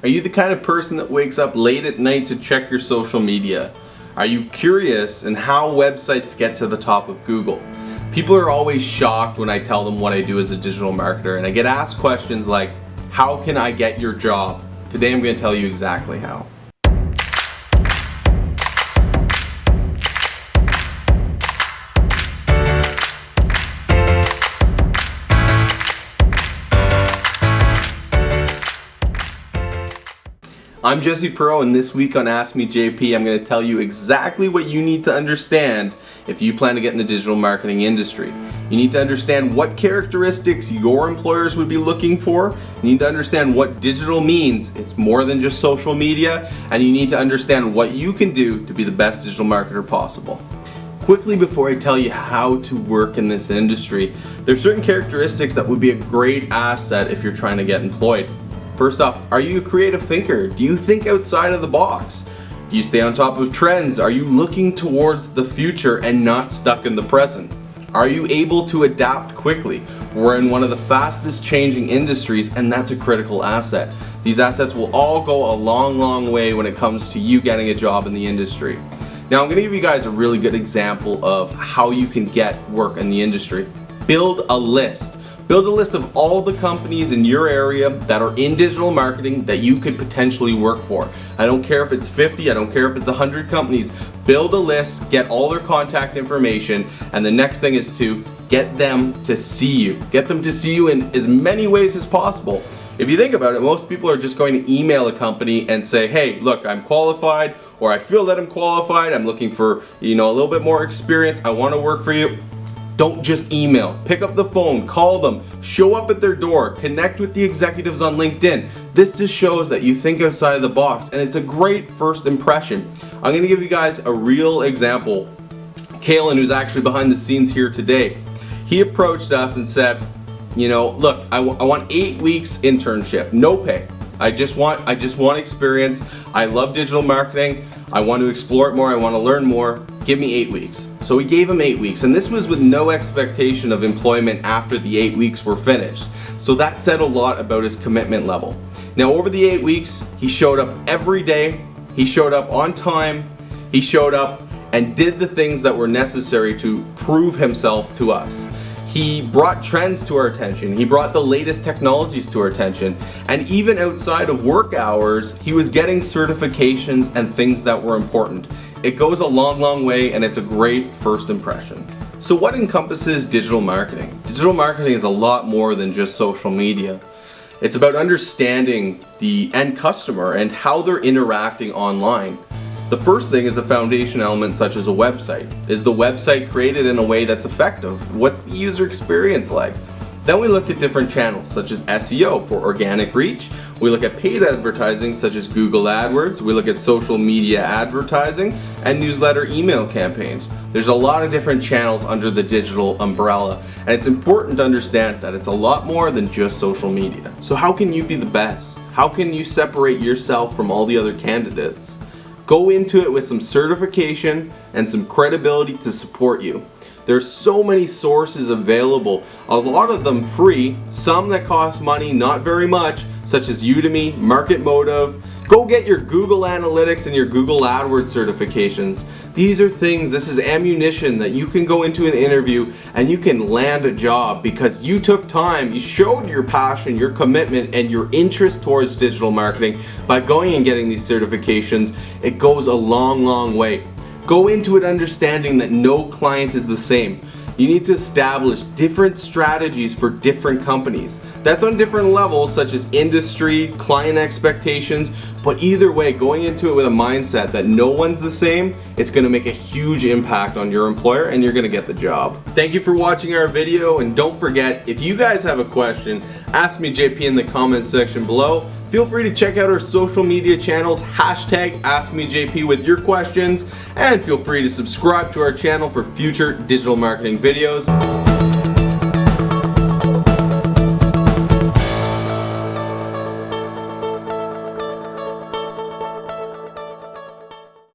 Are you the kind of person that wakes up late at night to check your social media? Are you curious in how websites get to the top of Google? People are always shocked when I tell them what I do as a digital marketer, and I get asked questions like, how can I get your job? Today I'm going to tell you exactly how. I'm Jesse Pro, and this week on AskMeJp, I'm going to tell you exactly what you need to understand if you plan to get in the digital marketing industry. You need to understand what characteristics your employers would be looking for. You need to understand what digital means. It's more than just social media, and you need to understand what you can do to be the best digital marketer possible. Quickly, before I tell you how to work in this industry, there's certain characteristics that would be a great asset if you're trying to get employed. First off, are you a creative thinker? Do you think outside of the box? Do you stay on top of trends? Are you looking towards the future and not stuck in the present? Are you able to adapt quickly? We're in one of the fastest changing industries, and that's a critical asset. These assets will all go a long way when it comes to you getting a job in the industry. Now, I'm going to give you guys a really good example of how you can get work in the industry. Build a list. Build a list of all the companies in your area that are in digital marketing that you could potentially work for. I don't care if it's 50, I don't care if it's 100 companies. Build a list, get all their contact information, and the next thing is to get them to see you. Get them to see you in as many ways as possible. If you think about it, most people are just going to email a company and say, hey, look, I'm qualified, or I feel that I'm qualified, I'm looking for, a little bit more experience, I want to work for you. Don't just email. Pick up the phone, call them, show up at their door, connect with the executives on LinkedIn. This just shows that you think outside of the box, and it's a great first impression. I'm going to give you guys a real example. Kalen, who's actually behind the scenes here today, he approached us and said, look, I want 8 weeks internship, no pay. I just want experience. I love digital marketing. I want to explore it more. I want to learn more. Give me 8 weeks. So we gave him 8 weeks, and this was with no expectation of employment after the 8 weeks were finished. So that said a lot about his commitment level. Now, over the 8 weeks, he showed up every day. He showed up on time. He showed up and did the things that were necessary to prove himself to us. He brought trends to our attention. He brought the latest technologies to our attention. And even outside of work hours, he was getting certifications and things that were important. It goes a long way, and it's a great first impression. So what encompasses digital marketing? Digital marketing is a lot more than just social media. It's about understanding the end customer and how they're interacting online. The first thing is a foundation element such as a website. Is the website created in a way that's effective? What's the user experience like? Then we look at different channels such as SEO for organic reach. We look at paid advertising such as Google AdWords. We look at social media advertising and newsletter email campaigns. There's a lot of different channels under the digital umbrella, and it's important to understand that it's a lot more than just social media. So how can you be the best? How can you separate yourself from all the other candidates? Go into it with some certification and some credibility to support you. There's so many sources available, a lot of them free, some that cost money, not very much, such as Udemy, Market Motive. Go get your Google Analytics and your Google AdWords certifications. This is ammunition that you can go into an interview and you can land a job because you took time, you showed your passion, your commitment, and your interest towards digital marketing by going and getting these certifications. It goes a long way. Go into it understanding that no client is the same. You need to establish different strategies for different companies. That's on different levels such as industry, client expectations, but either way, going into it with a mindset that no one's the same, it's going to make a huge impact on your employer and you're going to get the job. Thank you for watching our video, and don't forget, if you guys have a question, ask me JP in the comments section below. Feel free to check out our social media channels, #AskMeJp with your questions, and feel free to subscribe to our channel for future digital marketing videos.